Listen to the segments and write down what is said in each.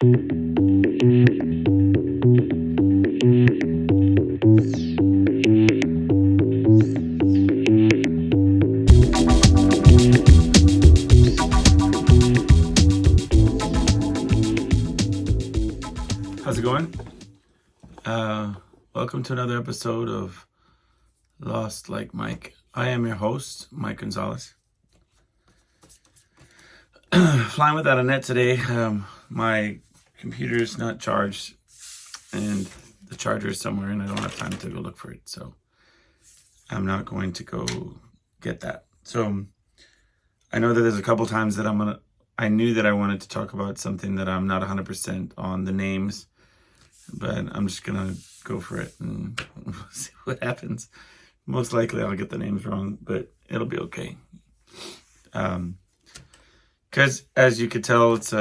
How's it going? Welcome to another episode of Lost Like Mike. I am your host, Mike Gonzalez. Flying without a net today. My computer is not charged and the charger is somewhere and I don't have time to go look for it. So I'm not going to go get that. So I know that there's a couple times that I knew that I wanted to talk about something that I'm not 100% on the names, but I'm just going to go for it and see what happens. Most likely I'll get the names wrong, but it'll be okay. Because as you could tell, it's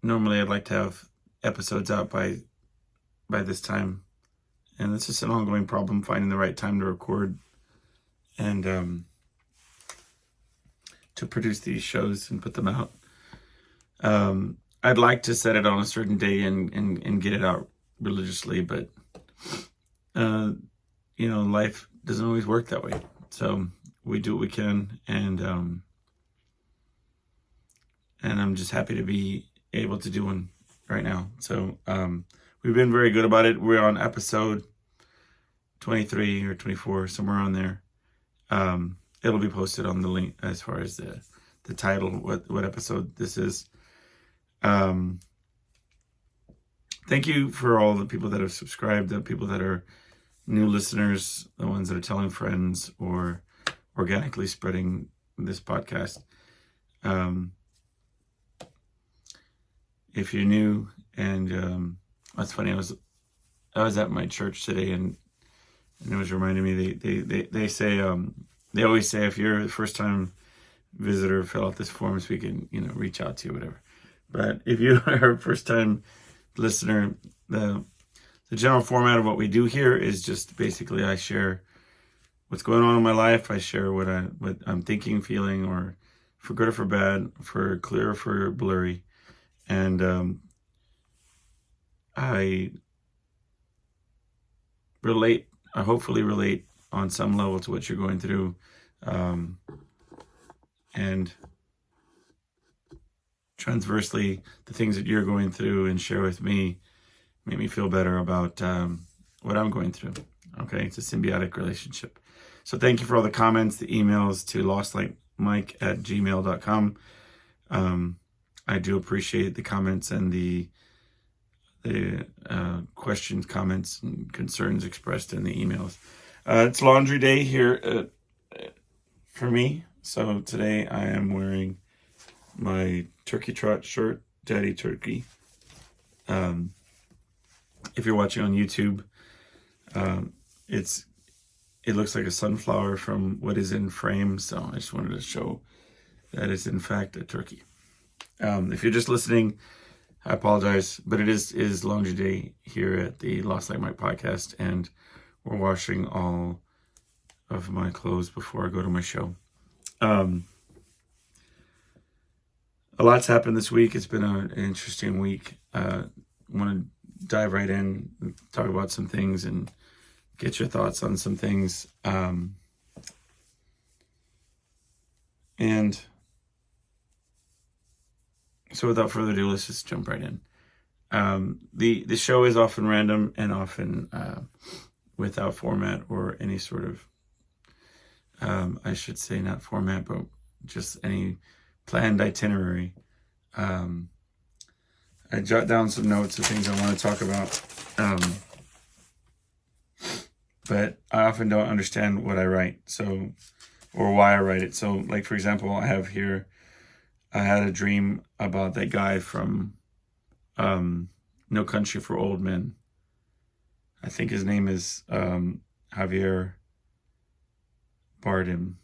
normally I'd like to have episodes out by this time, and it's just an ongoing problem finding the right time to record and to produce these shows and put them out. I'd like to set it on a certain day and get it out religiously, but life doesn't always work that way. So we do what we can, and I'm just happy to be able to do one right now. So we've been very good about it. We're on episode 23 or 24, somewhere on there. It'll be posted on the link as far as the title, what episode this is. Thank you for all the people that have subscribed, the people that are new listeners, the ones that are telling friends or organically spreading this podcast. If you're new, and that's funny, I was at my church today, and it was reminding me they say they always say if you're a first time visitor, fill out this form so we can reach out to you, whatever. But if you are a first time listener, the general format of what we do here is just basically I share what's going on in my life. I share what I'm thinking, feeling, or for good or for bad, for clear or for blurry. And I hopefully relate on some level to what you're going through. And transversely, the things that you're going through and share with me make me feel better about what I'm going through. Okay, it's a symbiotic relationship. So thank you for all the comments, the emails to lostlikemike@gmail.com. I do appreciate the comments and the questions, comments, and concerns expressed in the emails. It's laundry day here for me. So today I am wearing my Turkey Trot shirt, Daddy Turkey. If you're watching on YouTube, it looks like a sunflower from what is in frame. So I just wanted to show that it's in fact a turkey. If you're just listening, I apologize, but it is laundry day here at the Lost Like Mike podcast, and we're washing all of my clothes before I go to my show. A lot's happened this week. It's been an interesting week. I want to dive right in and talk about some things and get your thoughts on some things. And so without further ado, let's just jump right in. The show is often random and often without format or any sort of, I should say not format, but just any planned itinerary. I jot down some notes of things I want to talk about, but I often don't understand what I write, or why I write it. So, like for example, I have here, I had a dream about that guy from No Country for Old Men. I think his name is Javier Bardem.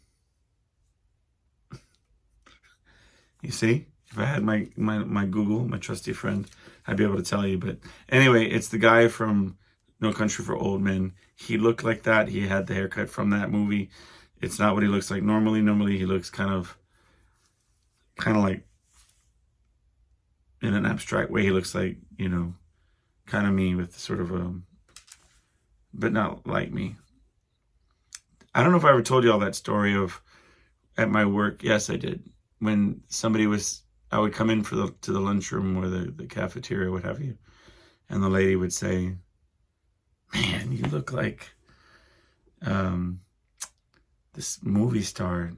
You see, if I had my Google, my trusty friend, I'd be able to tell you. But anyway, it's the guy from No Country for Old Men. He looked like that. He had the haircut from that movie. It's not what he looks like normally. Normally he looks kind of like in an abstract way, he looks like, kind of me with sort of but not like me. I don't know if I ever told you all that story of at my work. Yes, I did. When I would come in to the lunchroom or the cafeteria, what have you, and the lady would say, "Man, you look like this movie star.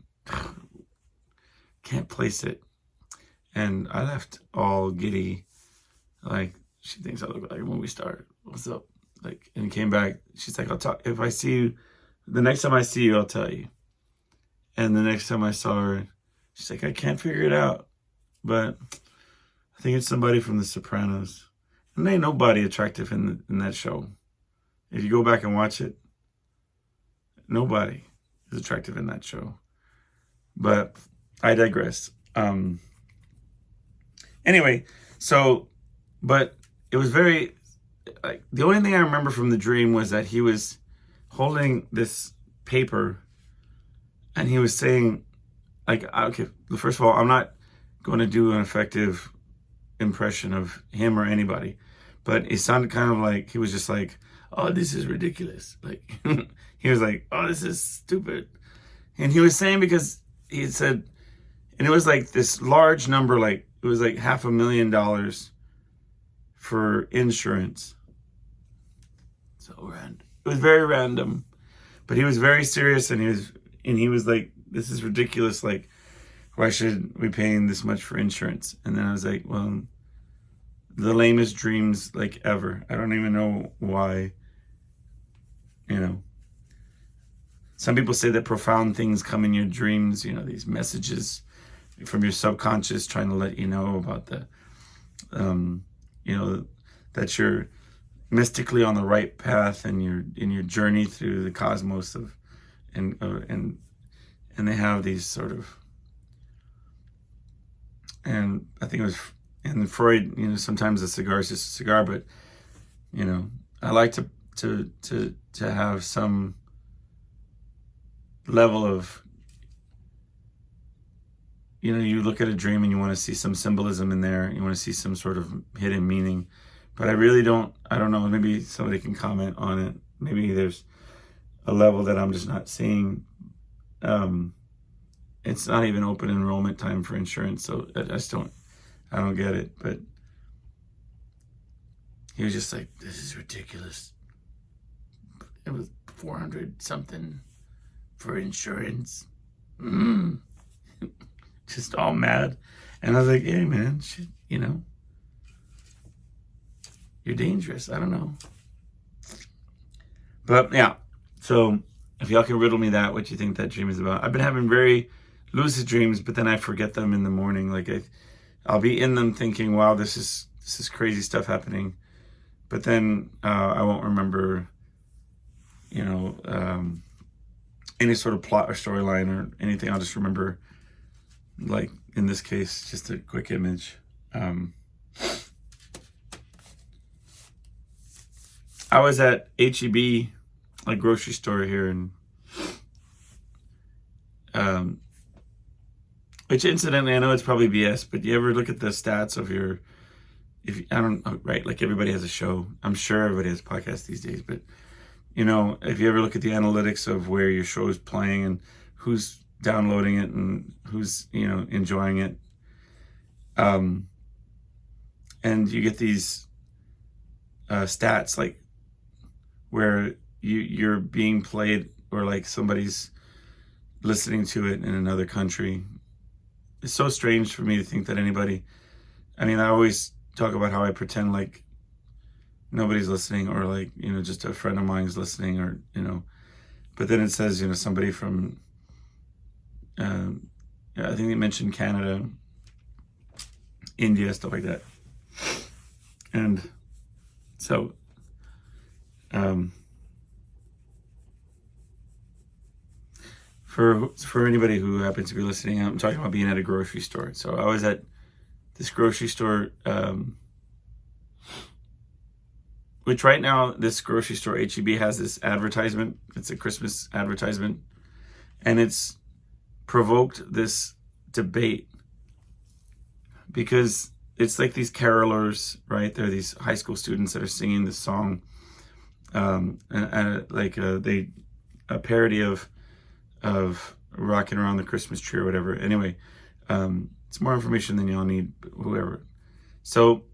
Can't place it." And I left all giddy, like, she thinks I look like a movie star. What's up? Like, and came back. She's like, "I'll talk. If I see you, the next time I see you, I'll tell you." And the next time I saw her, she's like, "I can't figure it out, but I think it's somebody from The Sopranos." And there ain't nobody attractive in that show. If you go back and watch it, nobody is attractive in that show. But I digress. Anyway, but it was very, like, the only thing I remember from the dream was that he was holding this paper and he was saying, like, okay, first of all, I'm not going to do an effective impression of him or anybody, but it sounded kind of like he was just like, "Oh, this is ridiculous." Like, he was like, "Oh, this is stupid." And he was saying, because he said, and it was like this large number, like it was like $500,000 for insurance. So random. It was very random, but he was very serious, and he was like, "This is ridiculous. Like, why should we paying this much for insurance?" And then I was like, "Well, the lamest dreams like ever. I don't even know why." Some people say that profound things come in your dreams, these messages from your subconscious trying to let you know about that you're mystically on the right path and you're in your journey through the cosmos and they have these sort of, and I think it was, and Freud, sometimes a cigar is just a cigar, but I like to have some level of, you look at a dream and you want to see some symbolism in there. You want to see some sort of hidden meaning. But I really don't, I don't know, maybe somebody can comment on it. Maybe there's a level that I'm just not seeing. It's not even open enrollment time for insurance, so I don't get it. But he was just like, "This is ridiculous. It was 400 something for insurance." Just all mad. And I was like, "Hey man, shit, you're dangerous." I don't know. But yeah, so if y'all can riddle me that, what you think that dream is about. I've been having very lucid dreams, but then I forget them in the morning. Like I'll be in them thinking, "Wow, this is crazy stuff happening," but then I won't remember, any sort of plot or storyline or anything. I'll just remember, like in this case, just a quick image. I was at H-E-B, a grocery store here, and which incidentally, I know it's probably BS, but you ever look at the stats of I don't know, right? Like everybody has a show. I'm sure everybody has podcasts these days, but if you ever look at the analytics of where your show is playing and who's downloading it and who's, enjoying it, and you get these stats, like where you're being played, or like somebody's listening to it in another country. It's so strange for me to think that anybody, I always talk about how I pretend like nobody's listening, or like, just a friend of mine's listening, or, but then it says, somebody from, I think they mentioned Canada, India, stuff like that. And so, for anybody who happens to be listening, I'm talking about being at a grocery store. So I was at this grocery store, which right now, this grocery store, H-E-B, has this advertisement. It's a Christmas advertisement. And it's provoked this debate because it's like these carolers, right? They're these high school students that are singing this song, like a parody of Rocking Around the Christmas Tree or whatever. Anyway, it's more information than y'all need, whoever. So,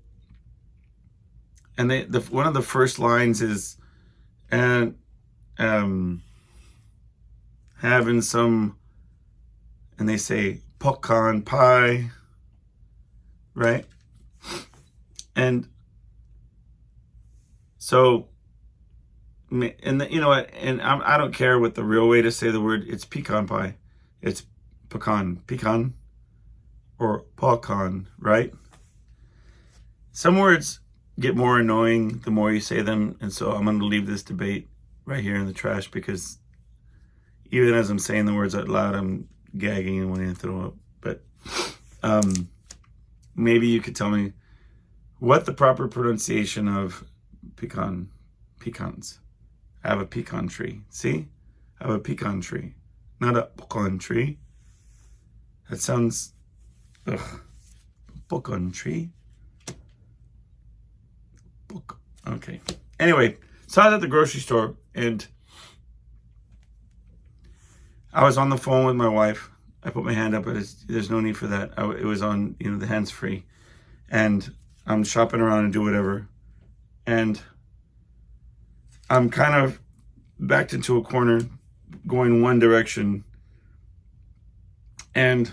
and one of the first lines is, and having some, and they say pecan pie, right? And so, and you know what? And I don't care what the real way to say the word. It's pecan pie. It's pecan, or pecan, right? Some words get more annoying the more you say them, and so I'm going to leave this debate right here in the trash, because even as I'm saying the words out loud, I'm gagging and wanting to throw up. But maybe you could tell me what the proper pronunciation of pecans. I have a pecan tree. See? I have a pecan tree, not a pecan tree. That sounds, pecan tree. Okay. Anyway, so I was at the grocery store, and I was on the phone with my wife. I put my hand up, but there's no need for that. It was on, the hands free, and I'm shopping around and do whatever, and I'm kind of backed into a corner, going one direction, and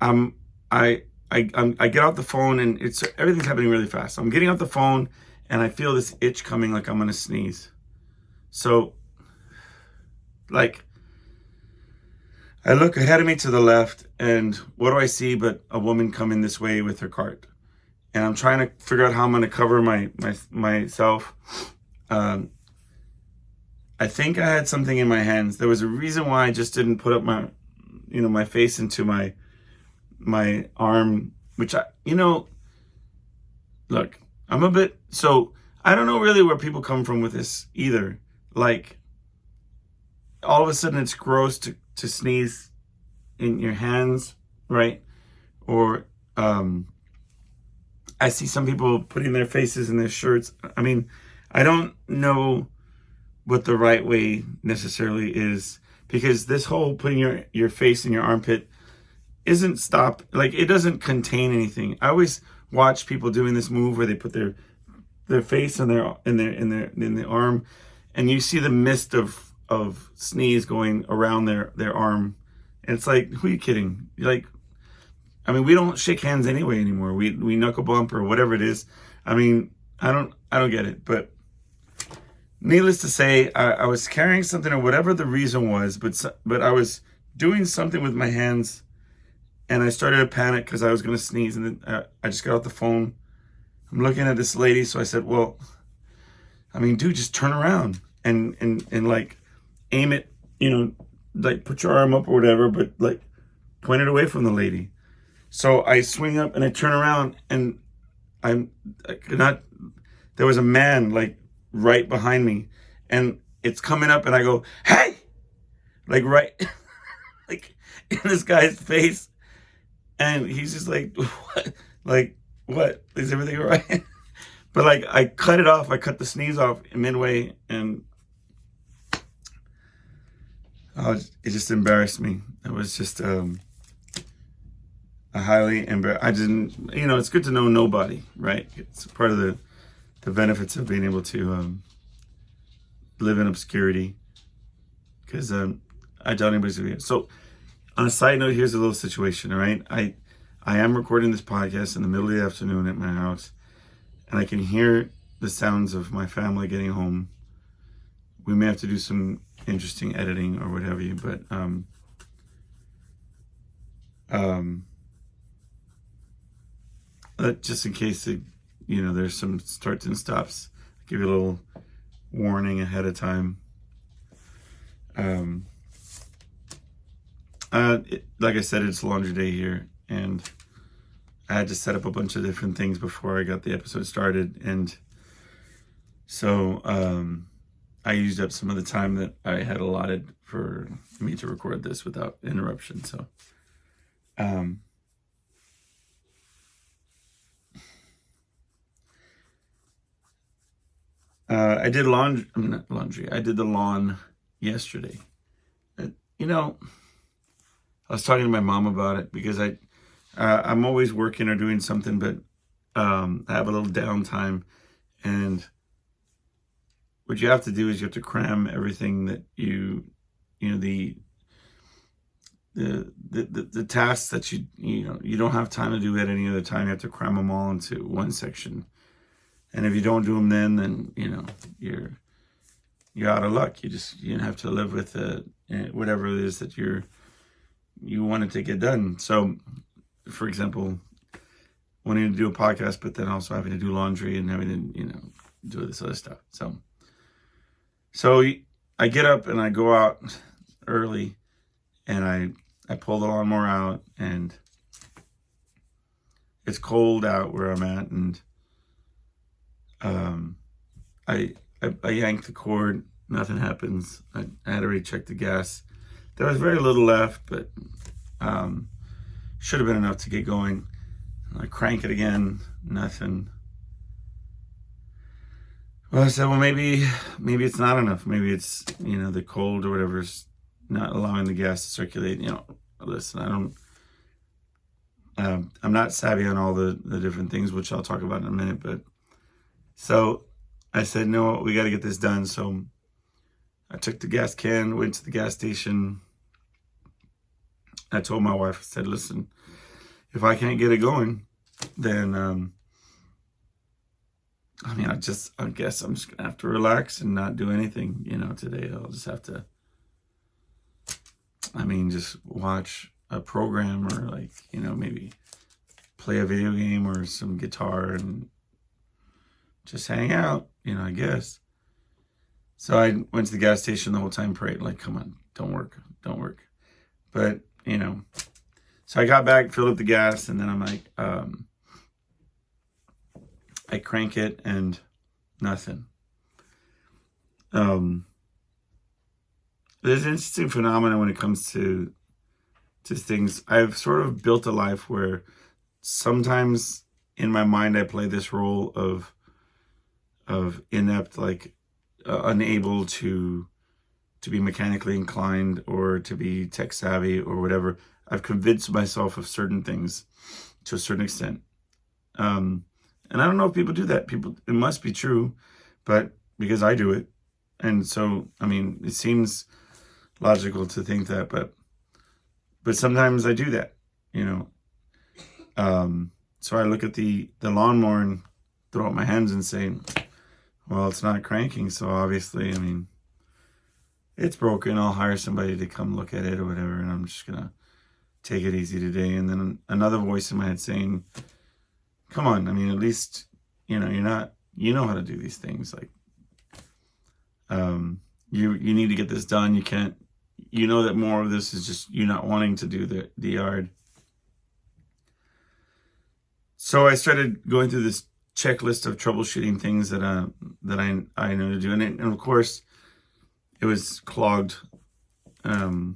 I get out the phone, and everything's happening really fast. I'm getting out the phone, and I feel this itch coming, like I'm gonna sneeze. So, like, I look ahead of me to the left, and what do I see but a woman coming this way with her cart? And I'm trying to figure out how I'm gonna cover myself. I think I had something in my hands. There was a reason why I just didn't put up my face into my arm, which look, I'm a bit, so I don't know really where people come from with this either. Like, all of a sudden it's gross to sneeze in your hands, right? Or I see some people putting their faces in their shirts. I mean, I don't know what the right way necessarily is, because this whole putting your face in your armpit isn't it doesn't contain anything. I always watch people doing this move where they put their face in the arm, and you see the mist of sneeze going around their arm, and it's like, who are you kidding? Like, I mean, we don't shake hands anyway anymore. We knuckle bump or whatever it is. I mean, I don't get it. But needless to say, I was carrying something, or whatever the reason was, but I was doing something with my hands, and I started to panic because I was going to sneeze, and then I just got off the phone. I'm looking at this lady, so I said, well, I mean, dude, just turn around and like aim it, like put your arm up or whatever, but like point it away from the lady. So I swing up and I turn around, and there was a man like right behind me, and it's coming up, and I go, hey, like right, like in this guy's face. And he's just like, what? Like, what? Is everything all right? But like, I cut it off. I cut the sneeze off midway, and it just embarrassed me. It was just a highly embarrassed. I didn't, it's good to know nobody, right? It's part of the benefits of being able to live in obscurity, because I doubt anybody's gonna be here. So, on a side note, here's a little situation, all right? I am recording this podcast in the middle of the afternoon at my house, and I can hear the sounds of my family getting home. We may have to do some interesting editing or what have you, but just in case there's some starts and stops, I'll give you a little warning ahead of time. Like I said, it's laundry day here, and I had to set up a bunch of different things before I got the episode started, and so I used up some of the time that I had allotted for me to record this without interruption. So I did laundry. I mean, not laundry. I did the lawn yesterday. You know, I was talking to my mom about it because I'm always working or doing something, but I have a little downtime, and what you have to do is you have to cram everything that the tasks that you don't have time to do at any other time. You have to cram them all into one section, and if you don't do them, then you're out of luck. You have to live with whatever it is that you wanted to get done. So, for example, wanting to do a podcast, but then also having to do laundry and having to do this other stuff. So I get up and I go out early, and I pull the lawnmower out, and it's cold out where I'm at, and I yank the cord. Nothing happens. I had already checked the gas. There was very little left, but should have been enough to get going. I crank it again. Nothing. Well, I said, well, maybe it's not enough. Maybe it's the cold or whatever's not allowing the gas to circulate. Listen, I'm not savvy on all the different things, which I'll talk about in a minute. But so I said, no, we got to get this done. So I took the gas can, went to the gas station. I told my wife, I said, listen, if I can't get it going, then I guess I'm just gonna have to relax and not do anything, today. I'll just have to, just watch a program, or maybe play a video game or some guitar and just hang out, I guess. So I went to the gas station the whole time, prayed, come on, don't work. But, so I got back, filled up the gas, and then I'm like, I crank it and nothing. There's an interesting phenomenon when it comes to things. I've sort of built a life where sometimes in my mind I play this role of inept, unable to be mechanically inclined or to be tech savvy or whatever. I've convinced myself of certain things to a certain extent. And I don't know if people do that. It must be true, but because I do it. And so, it seems logical to think that, but sometimes I do that, So I look at the lawnmower and throw up my hands and say, well, it's not cranking. So obviously, it's broken. I'll hire somebody to come look at it or whatever. And I'm just going to take it easy today. And then another voice in my head saying, come on, at least, you know how to do these things. You need to get this done. You can't, that more of this is just you not wanting to do the yard. So I started going through this checklist of troubleshooting things that I know to do. And of course, it was clogged. And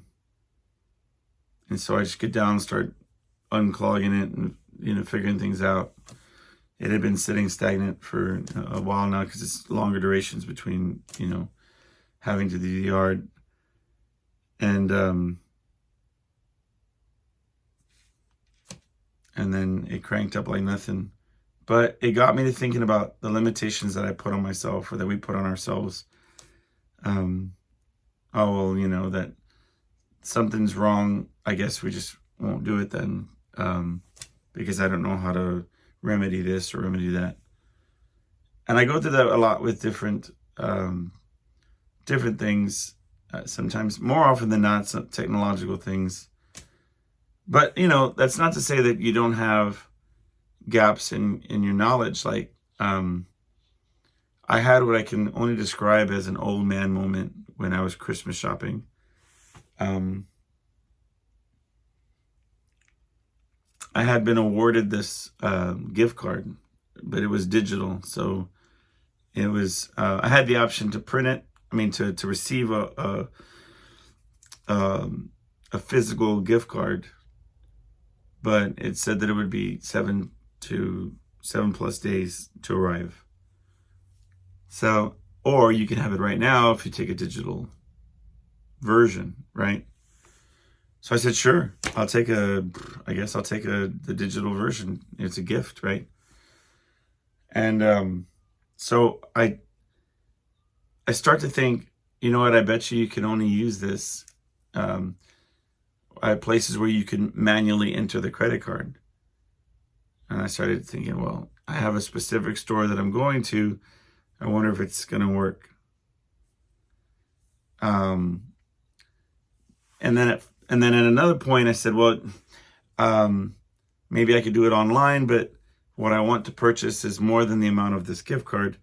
so I just get down and start unclogging it and, figuring things out. It had been sitting stagnant for a while now because it's longer durations between, having to do the yard. And then it cranked up like nothing. But it got me to thinking about the limitations that I put on myself, or that we put on ourselves. That something's wrong. I guess we just won't do it then, because I don't know how to remedy this or remedy that. And I go through that a lot with different things. Sometimes, more often than not, some technological things. But that's not to say that you don't have gaps in your knowledge. I had what I can only describe as an old man moment when I was Christmas shopping. I had been awarded this gift card, but it was digital. So it was, I had the option to print it. To receive a physical gift card, but it said that it would be 7+ days to arrive. So or you can have it right now if you take a digital version, right? So I said, sure, I guess I'll take the digital version. It's a gift, right? And so I start to think, you know what, I bet you can only use this at places where you can manually enter the credit card. And I started thinking, well, I have a specific store that I'm going to. I wonder if it's going to work. And then at another point, I said, well, maybe I could do it online, but what I want to purchase is more than the amount of this gift card.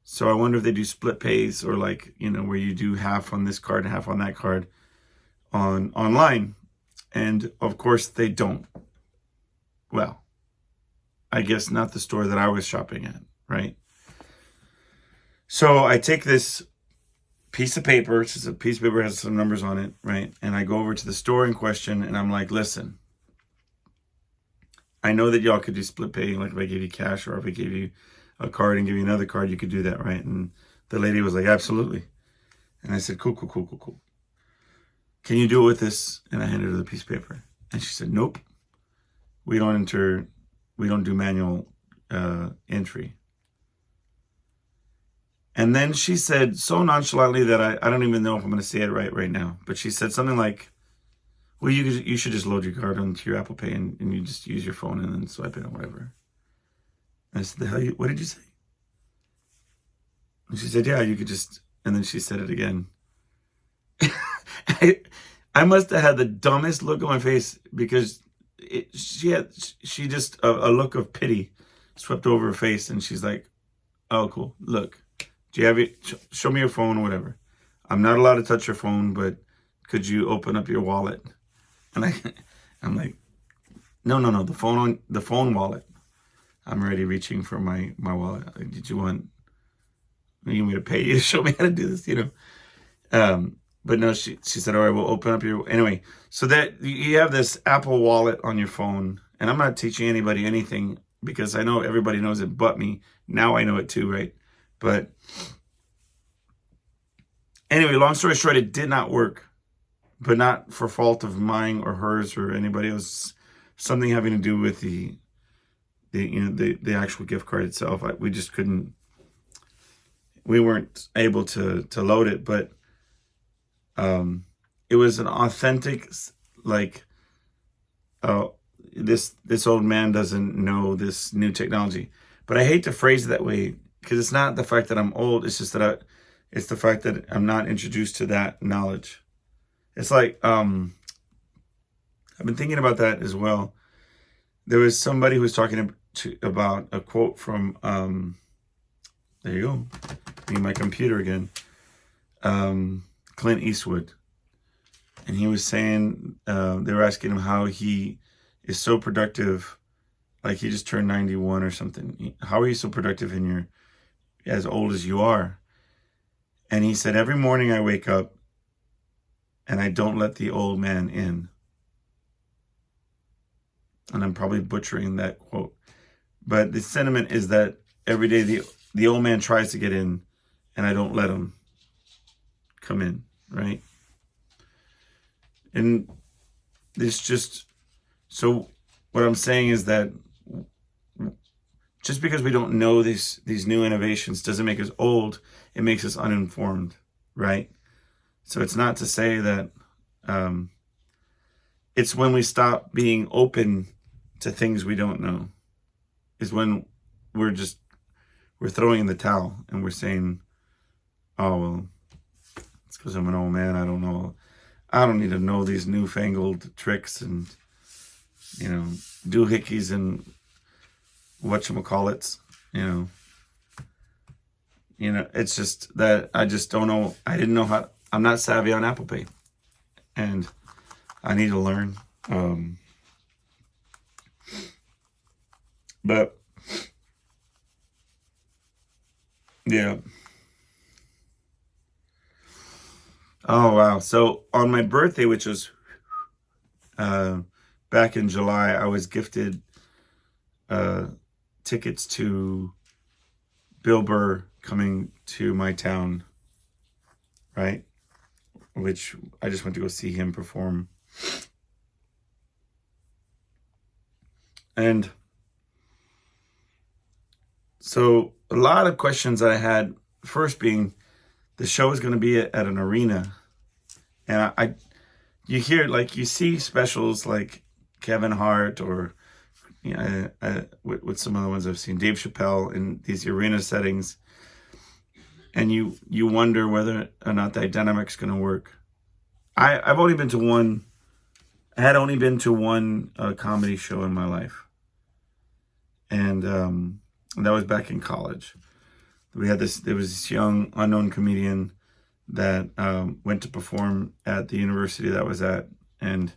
So I wonder if they do split pays, or like, where you do half on this card and half on that card online. And of course they don't. Well, I guess not the store that I was shopping at, right? So I take this piece of paper, it's just a piece of paper, has some numbers on it, right? And I go over to the store in question and I'm like, listen, I know that y'all could do split pay, like if I gave you cash or if I gave you a card and give you another card, you could do that, right? And the lady was like, absolutely. And I said, cool. Can you do it with this? And I handed her the piece of paper. And she said, nope. We don't do manual entry. And then she said so nonchalantly that I don't even know if I'm going to say it right now. But she said something like, well, you should just load your card onto your Apple Pay and you just use your phone and then swipe it or whatever. And I said, what did you say? And she said, yeah, you could just, and then she said it again. I must have had the dumbest look on my face because she just, a look of pity swept over her face and she's like, oh, cool. Look, do you have it? Show me your phone or whatever. I'm not allowed to touch your phone, but could you open up your wallet? And I'm like, no, the phone wallet. I'm already reaching for my wallet. Did you want me to pay you to show me how to do this? But no, she said, all right, we'll open up your, anyway. So that you have this Apple Wallet on your phone, and I'm not teaching anybody anything because I know everybody knows it but me. Now I know it too, right? But anyway, long story short, it did not work, but not for fault of mine or hers or anybody else. Something having to do with the actual gift card itself. We just couldn't. We weren't able to load it, but it was an authentic, like, this old man doesn't know this new technology. But I hate to phrase it that way because it's not the fact that I'm old. It's just that it's the fact that I'm not introduced to that knowledge. It's like, I've been thinking about that as well. There was somebody who was talking about a quote from, there you go, in my computer again, Clint Eastwood. And he was saying, they were asking him how he is so productive, like he just turned 91 or something. How are you so productive in your, as old as you are? And he said, every morning I wake up and I don't let the old man in. And I'm probably butchering that quote. But the sentiment is that every day the old man tries to get in and I don't let him come in, right? And it's just, so what I'm saying is that just because we don't know these new innovations doesn't make us old. It makes us uninformed, right? So it's not to say that it's when we stop being open to things we don't know is when we're throwing in the towel and we're saying, oh, well, it's because I'm an old man. I don't know. I don't need to know these newfangled tricks and, doohickeys and whatchamacallits, it's just that I just don't know. I didn't know how, I'm not savvy on Apple Pay and I need to learn. But yeah. Oh, wow. So on my birthday, which was back in July, I was gifted tickets to Bill Burr coming to my town, right? Which I just went to go see him perform. And so a lot of questions that I had, first being, the show is going to be at an arena. And you hear, like, you see specials like Kevin Hart, or, you know, with some of the ones I've seen, Dave Chappelle, in these arena settings. And you wonder whether or not the dynamic's going to work. I've only been to one. I had only been to one comedy show in my life, and that was back in college. We had this. There was this young unknown comedian that went to perform at the university that I was at, and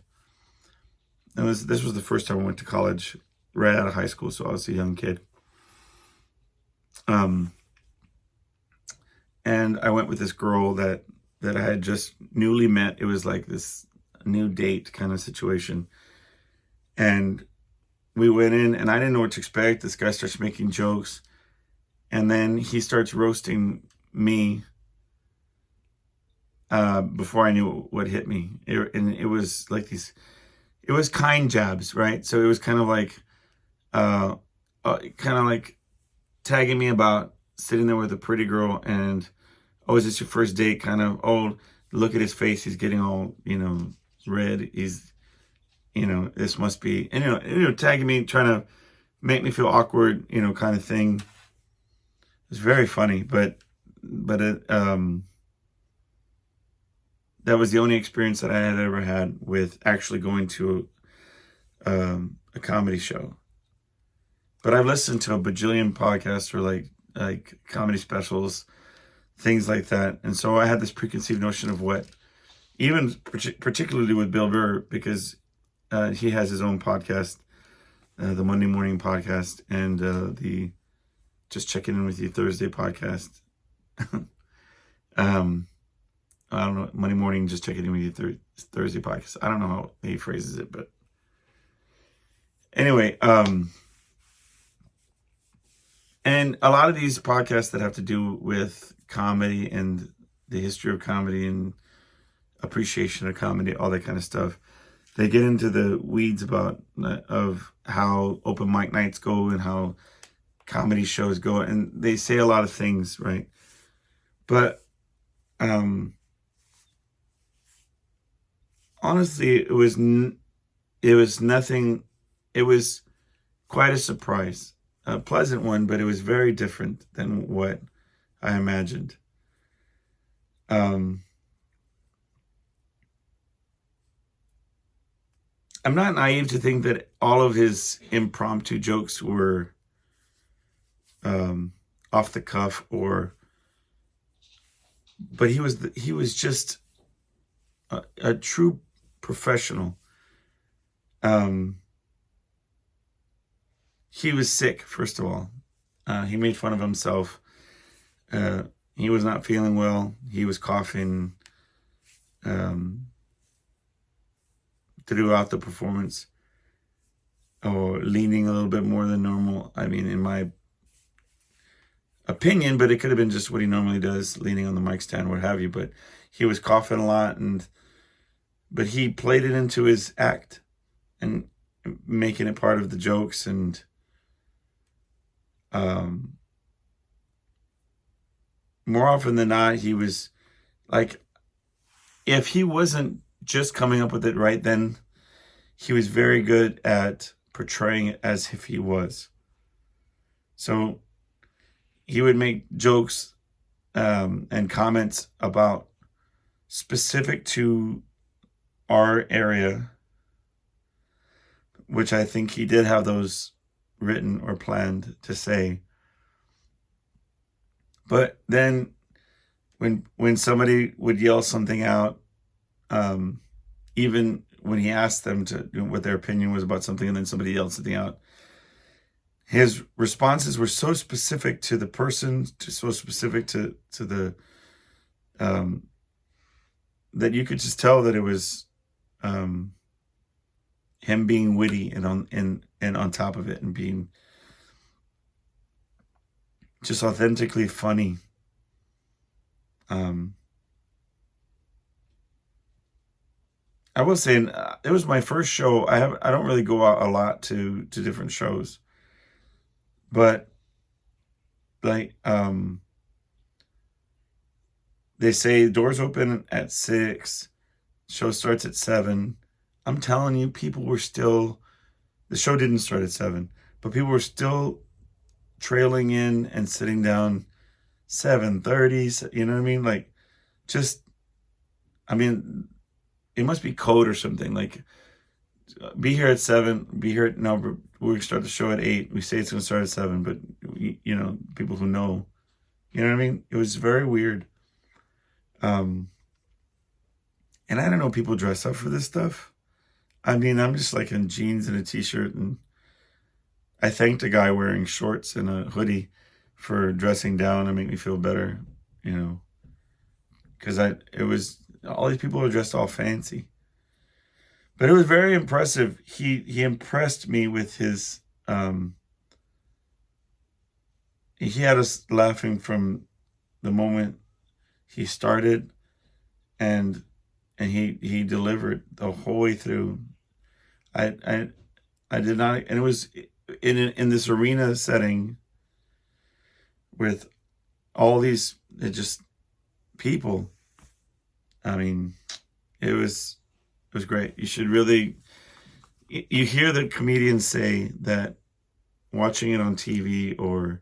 this was the first time I went to college right out of high school, so I was a young kid. And I went with this girl that I had just newly met. It was like this new date kind of situation. And we went in, and I didn't know what to expect. This guy starts making jokes, and then he starts roasting me before I knew what hit me. And it was like it was kind jabs, right? So it was kind of like tagging me about sitting there with a pretty girl, and, oh, is this your first date? Kind of, oh, look at his face, he's getting all, red. He's, this must be, and, tagging me, trying to make me feel awkward, kind of thing. It was very funny, but it, that was the only experience that I had ever had with actually going to a comedy show. But I've listened to a bajillion podcasts for like comedy specials, things like that. And so I had this preconceived notion of what, even particularly with Bill Burr, because he has his own podcast, the Monday Morning Podcast, and the Just Checking In With You Thursday podcast. I don't know, Monday morning, Just Checking In With You Thursday podcast. I don't know how he phrases it, but anyway, and a lot of these podcasts that have to do with comedy and the history of comedy and appreciation of comedy, all that kind of stuff, they get into the weeds of how open mic nights go and how comedy shows go, and they say a lot of things, right? But honestly, it was nothing. It was quite a surprise. A pleasant one, but it was very different than what I imagined. I'm not naive to think that all of his impromptu jokes were off the cuff, but he was just a true professional. He was sick, first of all. He made fun of himself. He was not feeling well. He was coughing throughout the performance, or leaning a little bit more than normal. I mean, in my opinion, but it could have been just what he normally does, leaning on the mic stand, what have you. But he was coughing a lot, but he played it into his act and making it part of the jokes. And more often than not, he was like, if he wasn't just coming up with it right then, he was very good at portraying it as if he was. So he would make jokes and comments about specific to our area, which I think he did have those written or planned to say. But then when somebody would yell something out, even when he asked them to what their opinion was about something, and then somebody yelled something out, his responses were so specific to the person, so specific to the that you could just tell that it was him being witty and on top of it, and being just authentically funny. I will say, it was my first show. I don't really go out a lot to different shows, but like they say doors open at 6, show starts at 7. I'm telling you, the show didn't start at 7, but people were still trailing in and sitting down 7:30. You know what I mean? Like, just, I mean, it must be code or something. Like, be here at 7. Be here at, no, we start the show at 8. We say it's gonna start at 7, but people who know, you know what I mean? It was very weird. And I don't know, people dress up for this stuff. I mean, I'm just like in jeans and a t-shirt, and I thanked a guy wearing shorts and a hoodie for dressing down and make me feel better, because all these people were dressed all fancy. But it was very impressive. He impressed me with his, he had us laughing from the moment he started, and he delivered the whole way through. I did not, and it was in this arena setting with all these just people. I mean, it was great. You should really, you hear the comedians say that watching it on TV or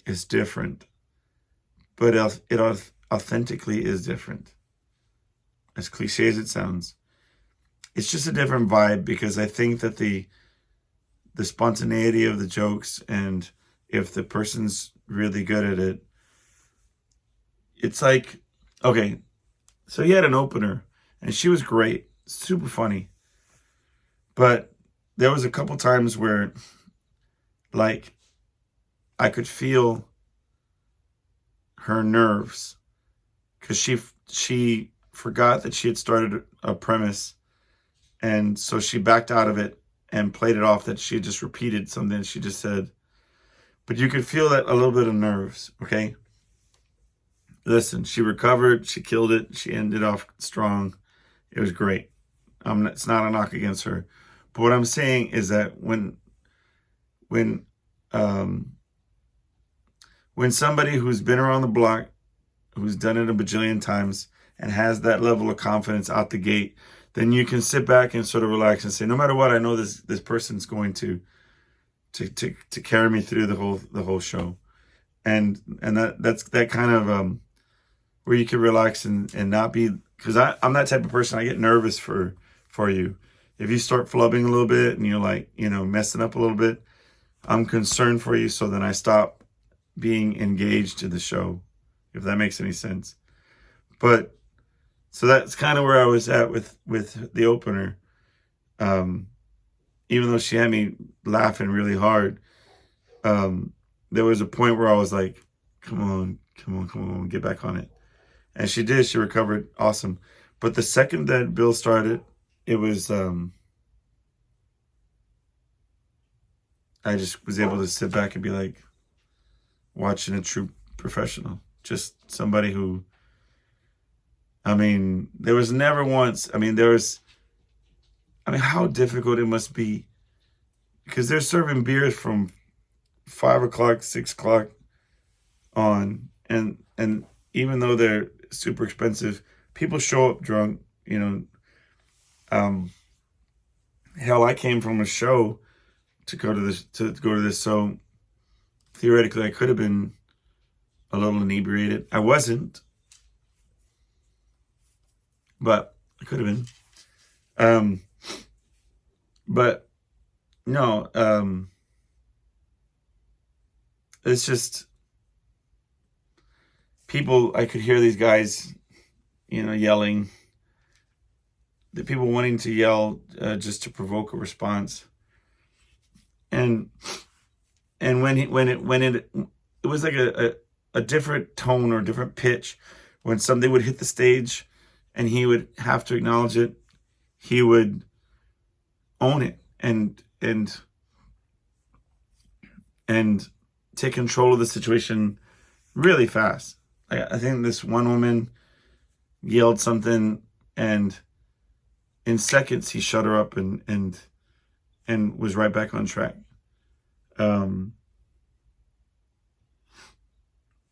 is different, but it authentically is different. As cliche as it sounds, it's just a different vibe, because I think that the spontaneity of the jokes, and if the person's really good at it, it's like, okay, so he had an opener, and she was great, super funny. But there was a couple times where, like, I could feel her nerves, because she forgot that she had started a premise, and so she backed out of it and played it off that she had just repeated something she just said. But you could feel that a little bit of nerves, okay? Listen, she recovered, she killed it, she ended off strong. It was great. It's not a knock against her. But what I'm saying is that when somebody who's been around the block, who's done it a bajillion times, and has that level of confidence out the gate, then you can sit back and sort of relax and say, no matter what, I know this person's going to carry me through the whole show. And that's that kind of where you can relax and not be, because I'm that type of person. I get nervous for you. If you start flubbing a little bit and you're like, messing up a little bit, I'm concerned for you. So then I stop being engaged in the show, if that makes any sense. But so that's kind of where I was at with the opener. Even though she had me laughing really hard, there was a point where I was like, come on, get back on it. And she did. She recovered. Awesome. But the second that Bill started, it was, I just was able to sit back and be like watching a true professional. Just somebody who, there was never once, how difficult it must be, because they're serving beers from 5 o'clock, 6 o'clock on, and even though they're super expensive, people show up drunk. Hell, I came from a show to go to this, so theoretically I could have been a little inebriated. I wasn't, but I could have been. But no, it's just people. I could hear these guys, yelling. The people wanting to yell just to provoke a response. And when it was like a different tone or different pitch when somebody would hit the stage, and he would have to acknowledge it. He would own it, and take control of the situation really fast. I think this one woman yelled something, and in seconds he shut her up and was right back on track. And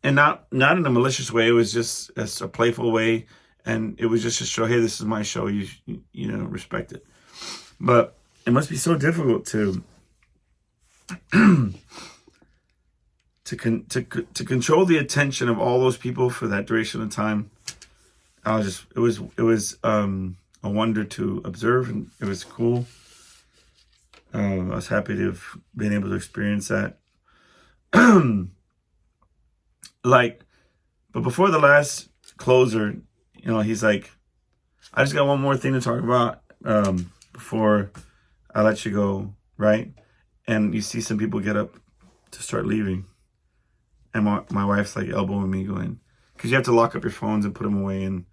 not in a malicious way. It was just a playful way, and it was just to show, hey, this is my show. You respect it. But it must be so difficult to control the attention of all those people for that duration of time. It was a wonder to observe, and it was cool. I was happy to have been able to experience that. But before the last closer, he's like, I just got one more thing to talk about before I let you go, right? And you see some people get up to start leaving. And my wife's like elbowing me, going, because you have to lock up your phones and put them away. And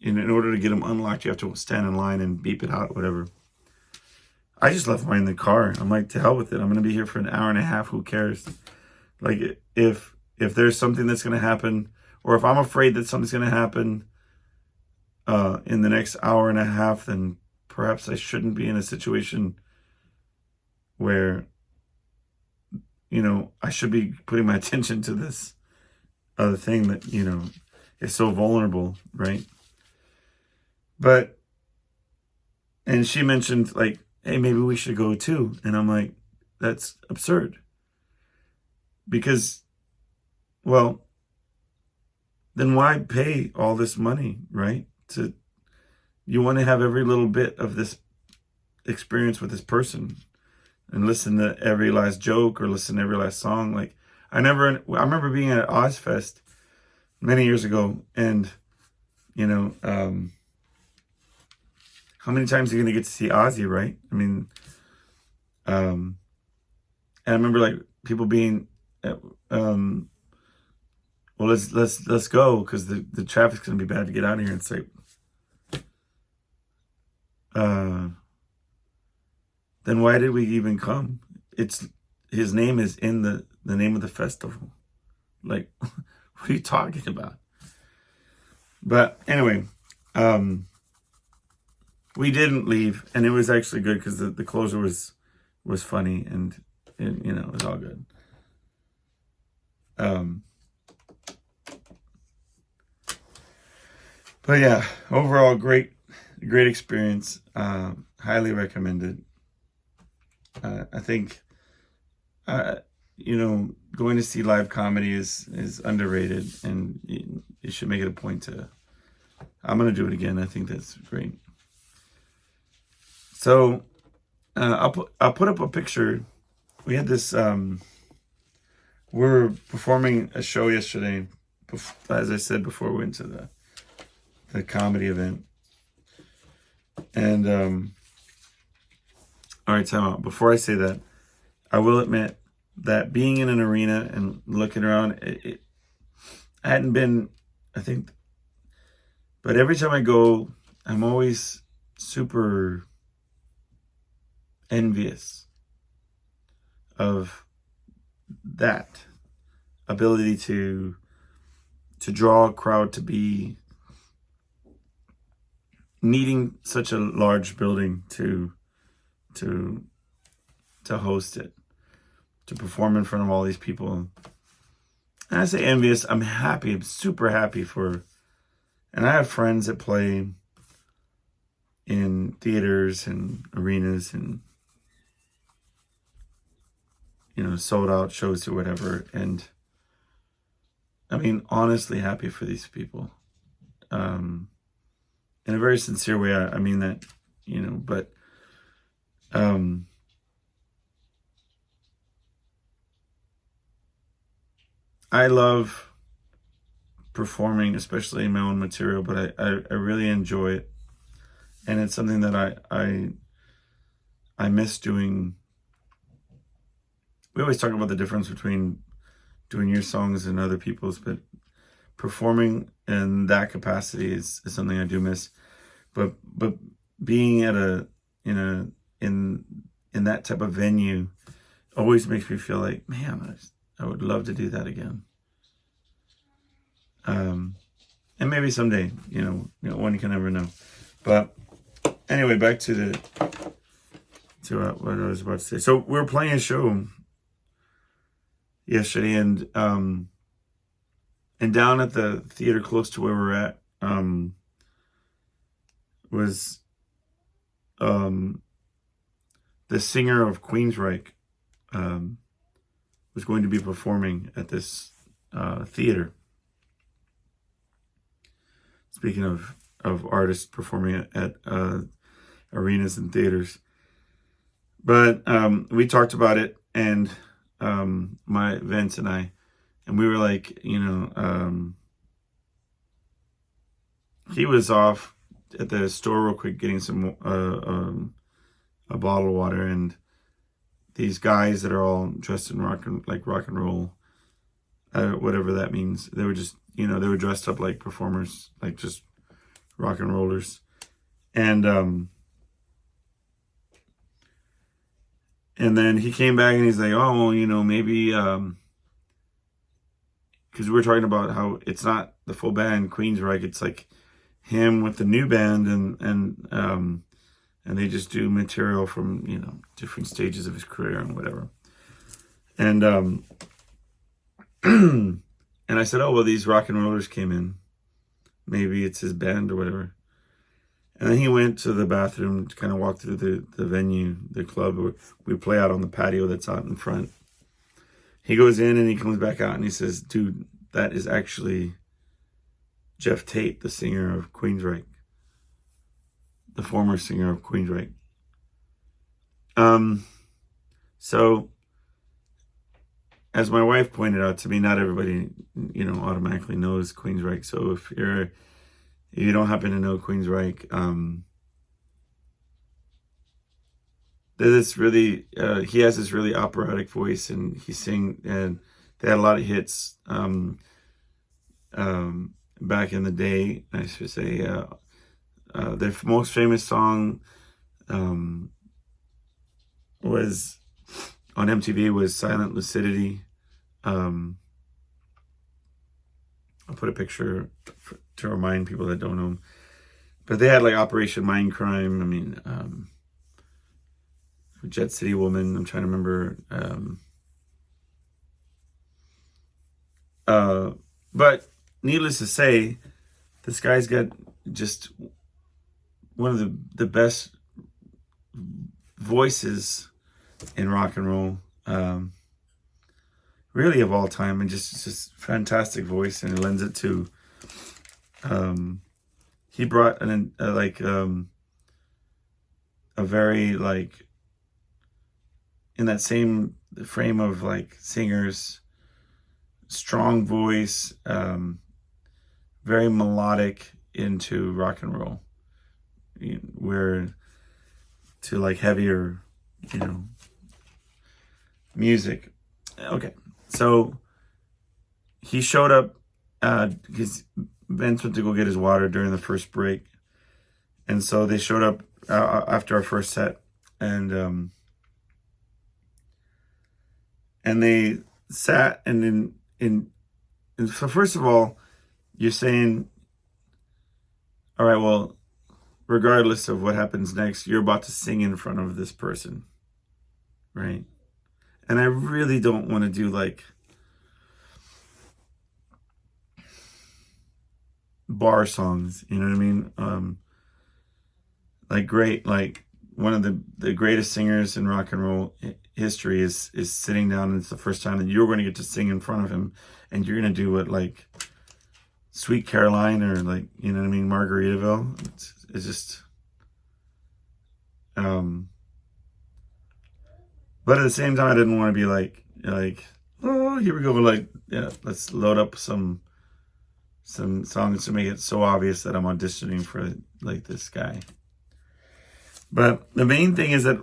in order to get them unlocked, you have to stand in line and beep it out, whatever. I just left mine in the car. I'm like, to hell with it. I'm going to be here for an hour and a half. Who cares? Like, if there's something that's going to happen, or if I'm afraid that something's going to happen in the next hour and a half, then perhaps I shouldn't be in a situation where, I should be putting my attention to this other thing that, is so vulnerable, right? And she mentioned, like, hey, maybe we should go too. And I'm like, that's absurd. Because, well, then why pay all this money, right? You want to have every little bit of this experience with this person and listen to every last joke or listen to every last song. Like, I remember being at Ozfest many years ago, and, how many times are you going to get to see Ozzy, right? I mean, and I remember, like, people being, well, let's go, because the traffic's going to be bad to get out of here. And it's like, then why did we even come? His name is in the name of the festival. Like, what are you talking about? But anyway, we didn't leave, and it was actually good because the closer was funny, and it was all good. But yeah, overall great experience. Highly recommended. I think going to see live comedy is underrated, and you should make it a point to. I'm gonna do it again. I think that's great. So I'll put up a picture. We had this. We were performing a show yesterday, as I said before, we went to the comedy event. And all right, time out. Before I say that, I will admit that being in an arena and looking around, I hadn't been, I think, but every time I go, I'm always super envious of that ability to draw a crowd, to be needing such a large building to host it, to perform in front of all these people. And I say envious, I'm happy. I'm super happy and I have friends that play in theaters and arenas and, sold out shows or whatever. And I mean, honestly happy for these people. In a very sincere way, I mean that, but I love performing, especially in my own material, but I really enjoy it. And it's something that I miss doing. We always talk about the difference between doing your songs and other people's, but performing in that capacity is something I do miss. But being at in that type of venue always makes me feel like, man, I would love to do that again. And maybe someday, one can never know. But anyway, back to what I was about to say. So we were playing a show yesterday, and down at the theater close to where we're at was the singer of Queensryche was going to be performing at this theater. Speaking of artists performing at arenas and theaters. But we talked about it, and Vince and I, and we were like, he was off at the store real quick getting some a bottle of water, and these guys that are all dressed in rock and roll, whatever that means, they were just, they were dressed up like performers, like just rock and rollers. And then he came back and he's like, oh, well, maybe, because we were talking about how it's not the full band, Queensryche, it's like him with the new band, and they just do material from, different stages of his career and whatever. And and I said, oh, well, these rock and rollers came in. Maybe it's his band or whatever. And then he went to the bathroom to kind of walk through the venue, the club where we play out on the patio that's out in front. He goes in and he comes back out and he says, dude, that is actually Jeff Tate, the singer of Queensryche. The former singer of Queensryche. So, as my wife pointed out to me, not everybody, automatically knows Queensryche. So if you don't happen to know Queensryche, this really, he has this really operatic voice, and he and they had a lot of hits back in the day, I should say. Their most famous song was on MTV was Silent Lucidity. I'll put a picture to remind people that don't know. But they had like Operation Mindcrime. I mean, Jet City Woman. I'm trying to remember. But needless to say, this guy's got just one of the best voices in rock and roll, really of all time, and just fantastic voice, and it lends it to. He brought a very like in that same frame of like singers, strong voice, very melodic into rock and roll. Where to like heavier, music. Okay, so he showed up because Vince went to go get his water during the first break, and so they showed up after our first set, and they sat, and so first of all, you're saying, all right, well, regardless of what happens next, you're about to sing in front of this person, right? And I really don't want to do like bar songs, you know what I mean? Like one of the greatest singers in rock and roll history is sitting down, and it's the first time that you're going to get to sing in front of him, and you're going to do what like Sweet Caroline or like, you know what I mean, Margaritaville. It's just, but at the same time, I didn't want to be like, oh, here we go, like, yeah, let's load up some songs to make it so obvious that I'm auditioning for like this guy. But the main thing is that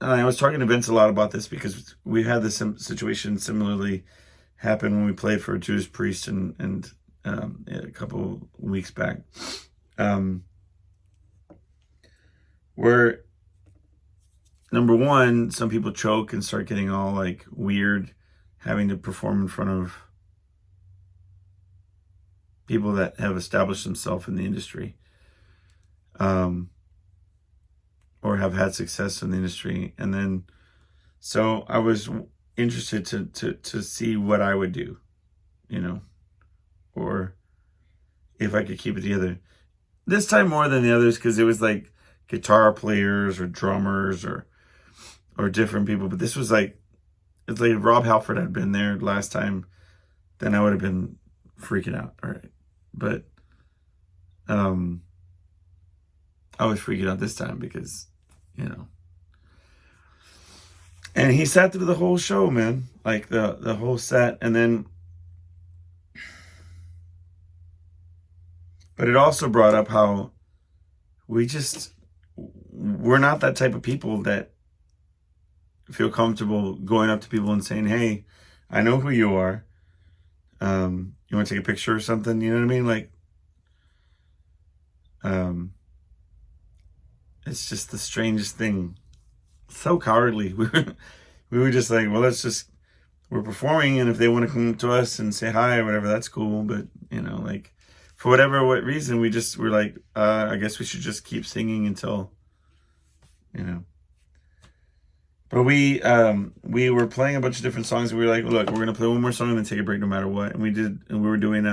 I was talking to Vince a lot about this because we had this situation similarly happen when we played for Judas Priest and a couple weeks back, where number one, some people choke and start getting all like weird, having to perform in front of people that have established themselves in the industry, or have had success in the industry. And then, so I was interested to see what I would do, or if I could keep it together. This time more than the others, because it was like guitar players or drummers or different people. But this was like, it's like if Rob Halford had been there last time, then I would have been freaking out. All right. But I was freaking out this time because, and he sat through the whole show, man, like the whole set. And then, but it also brought up how we're not that type of people that feel comfortable going up to people and saying, hey, I know who you are. You want to take a picture or something? You know what I mean? Like, it's just the strangest thing. So cowardly. We were just like, well, we're performing, and if they want to come to us and say hi or whatever, that's cool. But, like, for what reason, we're like, I guess we should just keep singing until, But we were playing a bunch of different songs, and we were like, look, we're going to play one more song and then take a break no matter what. And we were doing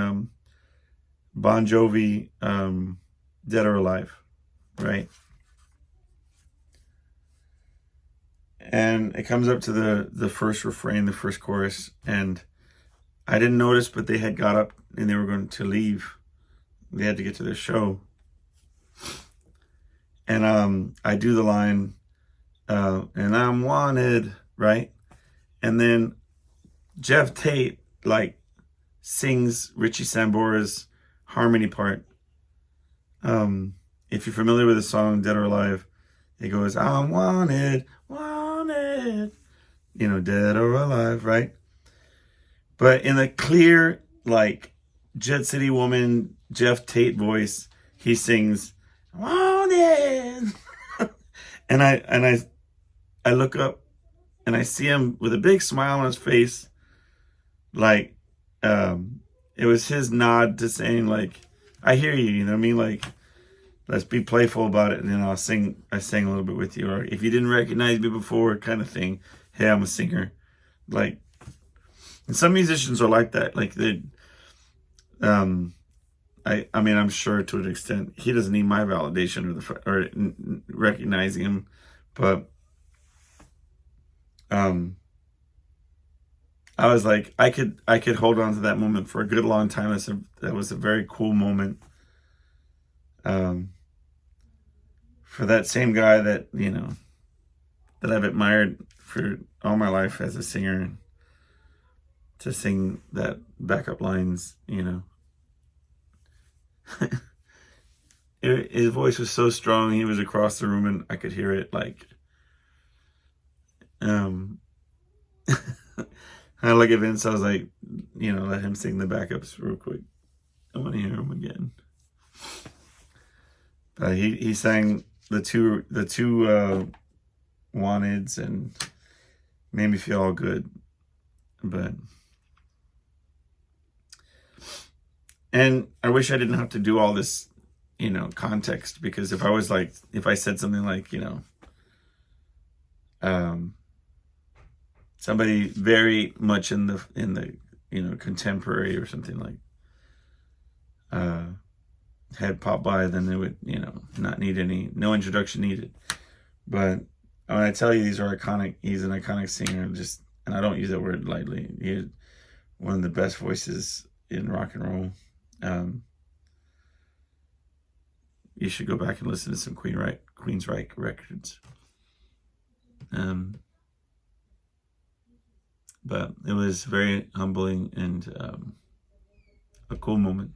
Bon Jovi, Dead or Alive, right? And it comes up to the first refrain, the first chorus, and I didn't notice, but they had got up and they were going to leave. They had to get to their show. And I do the line, and I'm wanted, right? And then Jeff Tate, like, sings Richie Sambora's harmony part. If you're familiar with the song Dead or Alive, it goes, I'm wanted, dead or alive, right? But in a clear, like, Jet City Woman, Jeff Tate voice, he sings, wanted. and I look up and I see him with a big smile on his face. Like, it was his nod to saying, like, I hear you, you know what I mean? Like, let's be playful about it. And then I sang a little bit with you. Or if you didn't recognize me before, kind of thing. Hey, I'm a singer. Like, and some musicians are like that. Like, I mean, I'm sure to an extent, he doesn't need my validation or recognizing him. But, I was like, I could hold on to that moment for a good long time. That was a very cool moment. For that same guy that, that I've admired for all my life as a singer, to sing that backup lines, his voice was so strong. He was across the room and I could hear it. Like, I look at Vince, I was like, let him sing the backups real quick. I want to hear him again. He sang the two wanteds and made me feel all good. And I wish I didn't have to do all this, context, because if I said something like, somebody very much in the contemporary or something like, had popped by, then they would, not need no introduction needed. But when I tell you these are iconic, he's an iconic singer, and I don't use that word lightly. He's one of the best voices in rock and roll. You should go back and listen to some Queensryche records. But it was very humbling and a cool moment.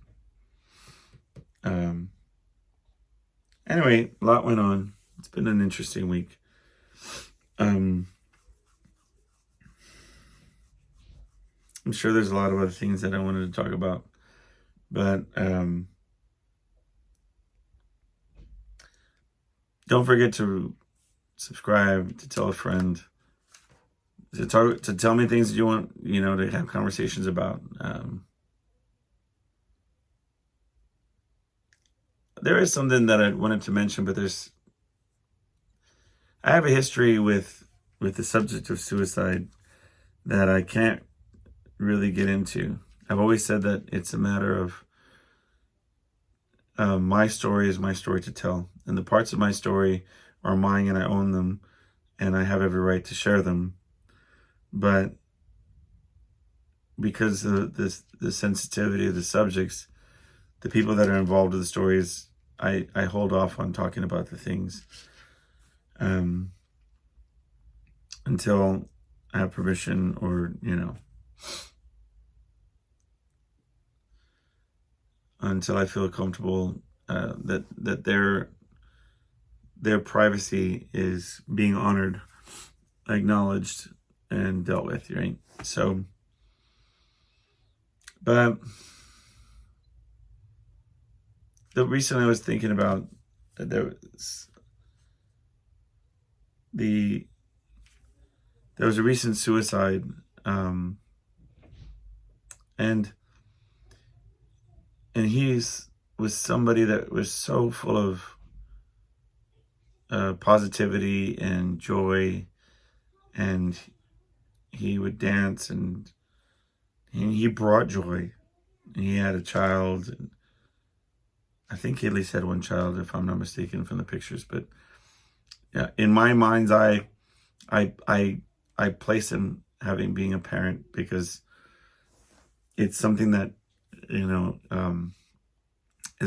Anyway, a lot went on. It's been an interesting week. I'm sure there's a lot of other things that I wanted to talk about, but don't forget to subscribe, to tell a friend, to tell me things that you want, to have conversations about. There is something that I wanted to mention, but I have a history with the subject of suicide that I can't really get into. I've always said that it's a matter of my story is my story to tell, and the parts of my story are mine, and I own them, and I have every right to share them. But because of the sensitivity of the subjects, the people that are involved with the stories, I hold off on talking about the things until I have permission, or until I feel comfortable that their privacy is being honored, acknowledged, and dealt with, right? So, but recently I was thinking about that there was a recent suicide, and was somebody that was so full of positivity and joy, and he would dance, and he brought joy. He had a child, and I think he at least had one child, if I'm not mistaken from the pictures. But yeah, in my mind's eye, I place him being a parent, because it's something that is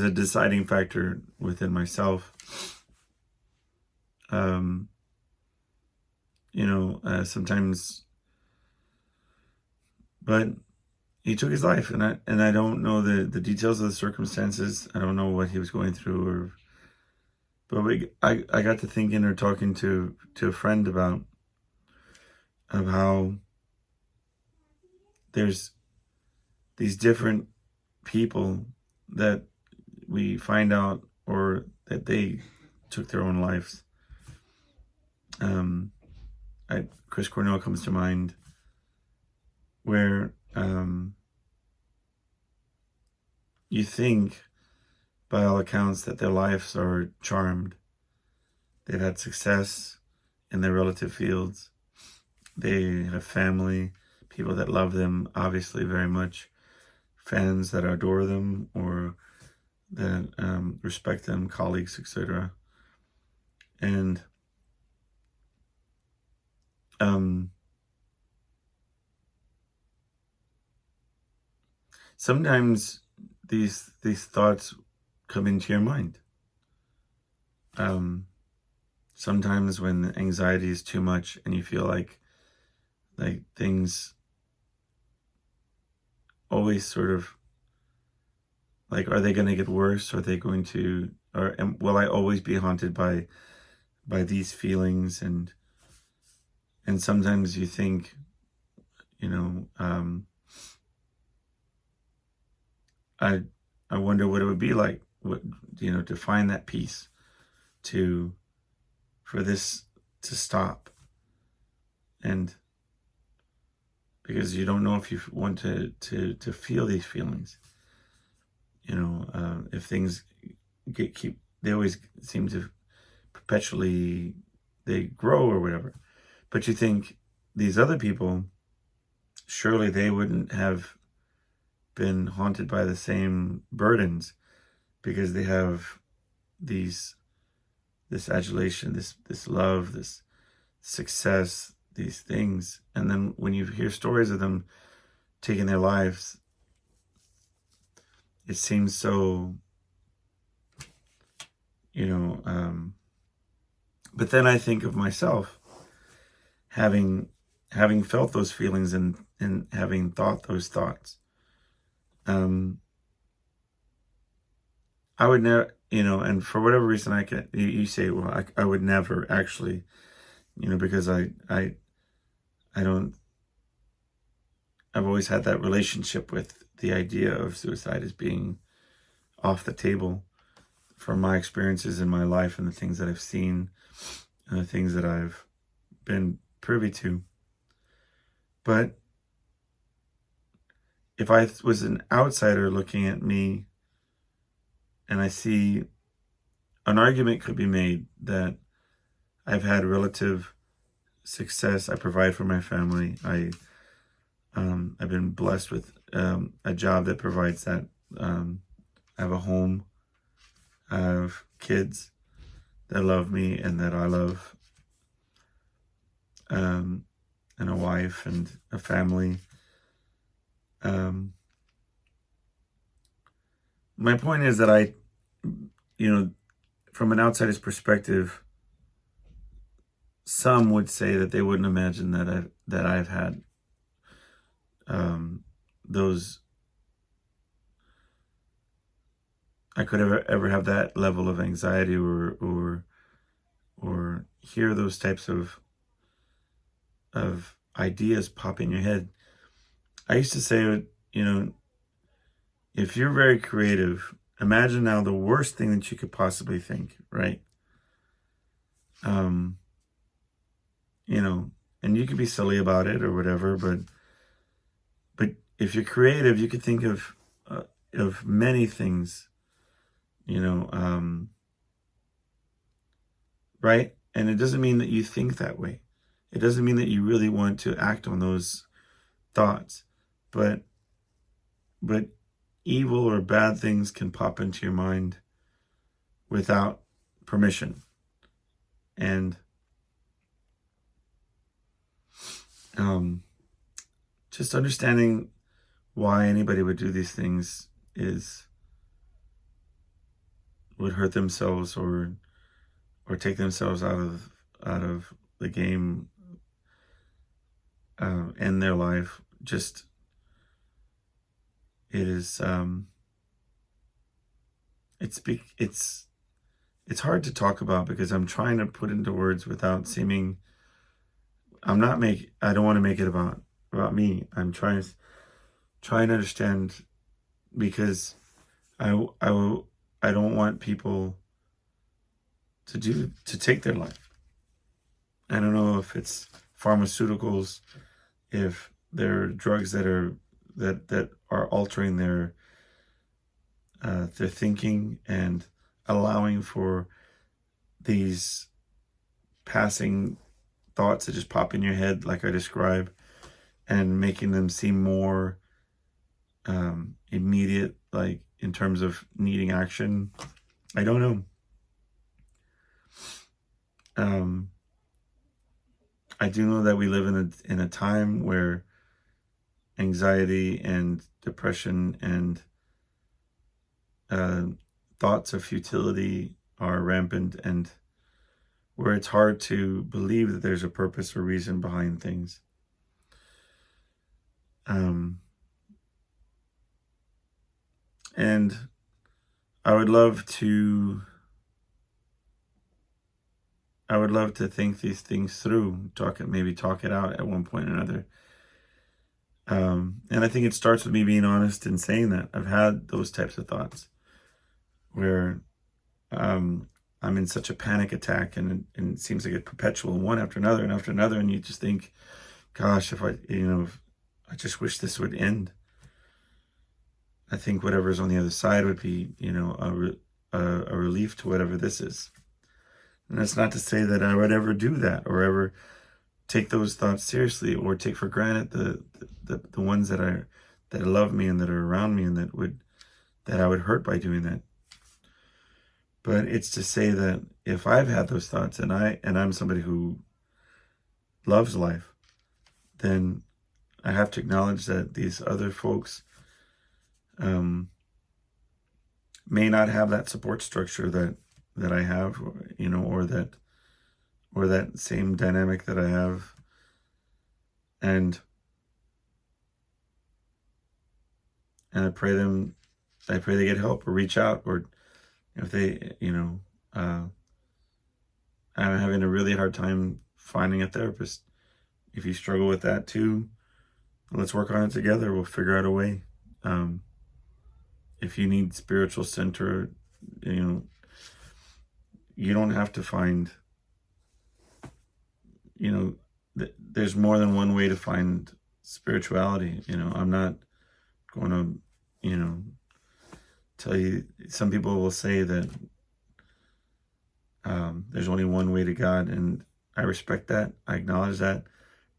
a deciding factor within myself. Sometimes, but he took his life, and I don't know the details of the circumstances. I don't know what he was going through, but I got to thinking, or talking to a friend about how there's these different people that we find out, or that they took their own lives. Chris Cornell comes to mind, where you think, by all accounts, that their lives are charmed. They've had success in their relative fields. They have family, people that love them, obviously, very much, fans that adore them, or that respect them, colleagues, etc. And sometimes these thoughts come into your mind. Sometimes when anxiety is too much, and you feel like things always sort of like, are they going to get worse? Are they going to, will I always be haunted by these feelings? And sometimes you think, I wonder what it would be like, to find that peace, for this to stop. And because you don't know if you want to feel these feelings, if things they always seem to perpetually, they grow or whatever. But you think, these other people, surely they wouldn't have been haunted by the same burdens, because they have this adulation, this love, this success, these things. And then when you hear stories of them taking their lives, it seems so, but then I think of myself having felt those feelings, and having thought those thoughts. I would never, and for whatever reason, you say, well, I would never actually, because I've always had that relationship with the idea of suicide as being off the table, from my experiences in my life and the things that I've seen and the things that I've been privy to. But if I was an outsider looking at me, and I see an argument could be made that I've had relative success, I provide for my family, I've been blessed with a job that provides that. I have a home, I have kids that love me and that I love, and a wife and a family. My point is that from an outsider's perspective, some would say that they wouldn't imagine that I've had those. I could ever have that level of anxiety or hear those types of ideas pop in your head. I used to say, if you're very creative, imagine now the worst thing that you could possibly think, right? And you could be silly about it or whatever, but if you're creative, you could think of many things, right? And it doesn't mean that you think that way. It doesn't mean that you really want to act on those thoughts, but evil or bad things can pop into your mind without permission. And just understanding why anybody would do these things would hurt themselves or take themselves out of the game, end their life. Just it is it's hard to talk about because I'm trying to put into words without seeming. I don't want to make it about me. I'm trying to understand, because I don't want people to take their life. I don't know if it's pharmaceuticals, if there are drugs that are altering their thinking and allowing for these passing thoughts that just pop in your head, like I described, and making them seem more immediate, like in terms of needing action. I don't know. I do know that we live in a time where anxiety and depression and thoughts of futility are rampant, and where it's hard to believe that there's a purpose or reason behind things. And I would love to think these things through, maybe talk it out at one point or another. And I think it starts with me being honest and saying that I've had those types of thoughts where I'm in such a panic attack, and it seems like it's perpetual, one after another and after another, and you just think, gosh, if I just wish this would end. I think whatever's on the other side would be, a relief to whatever this is. And that's not to say that I would ever do that or ever take those thoughts seriously or take for granted the ones that love me and that are around me and that I would hurt by doing that. But it's to say that if I've had those thoughts and I'm somebody who loves life, then I have to acknowledge that these other folks may not have that support structure that I have, or that same dynamic that I have. And I pray they get help or reach out, or if they, I'm having a really hard time finding a therapist. If you struggle with that too, let's work on it together. We'll figure out a way. If you need spiritual center, you don't have to find there's more than one way to find spirituality. I'm not going to, tell you. Some people will say that there's only one way to God, and I respect that. I acknowledge that.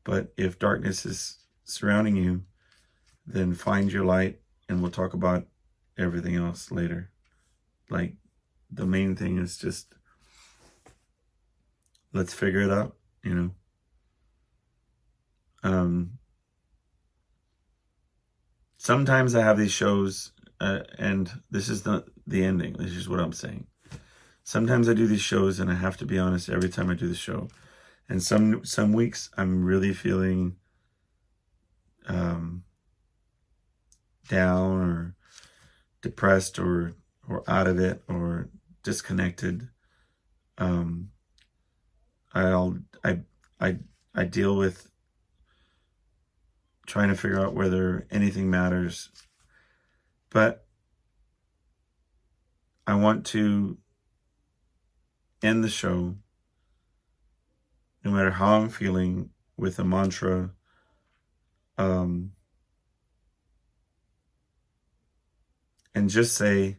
But if darkness is surrounding you, then find your light, and we'll talk about everything else later. Like, the main thing is just, let's figure it out, Sometimes I have these shows, and this is the ending. This is what I'm saying. Sometimes I do these shows, and I have to be honest every time I do the show. And some weeks I'm really feeling down or depressed or out of it or disconnected. I deal with trying to figure out whether anything matters, but I want to end the show, no matter how I'm feeling, with a mantra. And just say,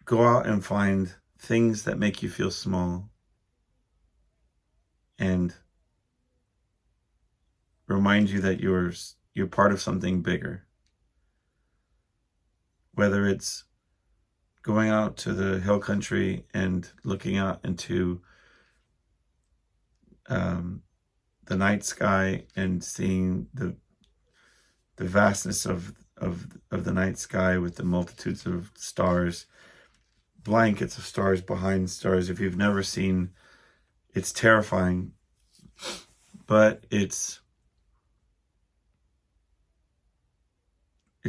go out and find things that make you feel small, and remind you that you're part of something bigger. Whether it's going out to the hill country and looking out into the night sky and seeing the vastness of the night sky with the multitudes of stars, blankets of stars behind stars. If you've never seen, it's terrifying, but it's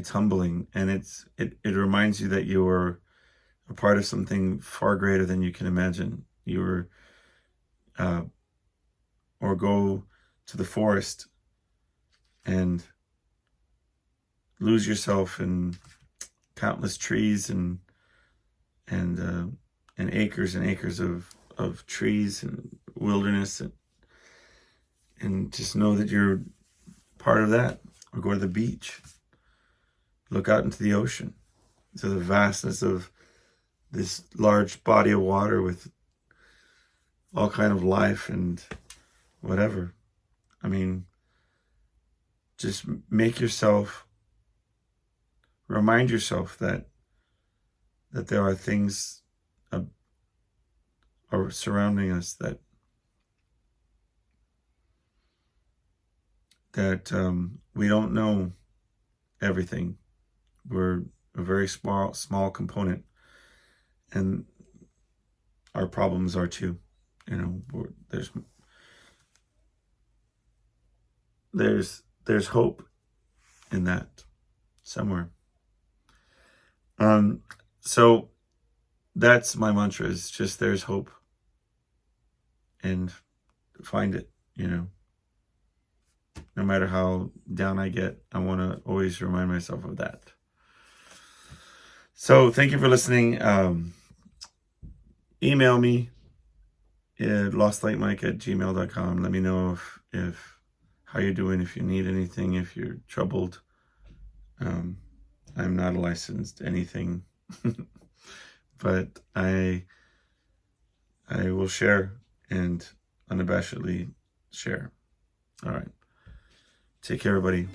humbling, and it reminds you that you're a part of something far greater than you can imagine. Or go to the forest and lose yourself in countless trees and acres and acres of trees and wilderness, and just know that you're part of that. Or go to the beach, look out into the ocean, to the vastness of this large body of water with all kind of life and whatever. I mean, just remind yourself that there are things are surrounding us that we don't know everything. We're a very small component, and our problems are too. There's hope in that somewhere. So that's my mantra, is just there's hope, and find it. No matter how down I get, I want to always remind myself of that. So thank you for listening. Email me at lostlightmike@gmail.com. Let me know if how you're doing, if you need anything, if you're troubled. I'm not a licensed anything, but I will share, and unabashedly share. All right. Take care, everybody.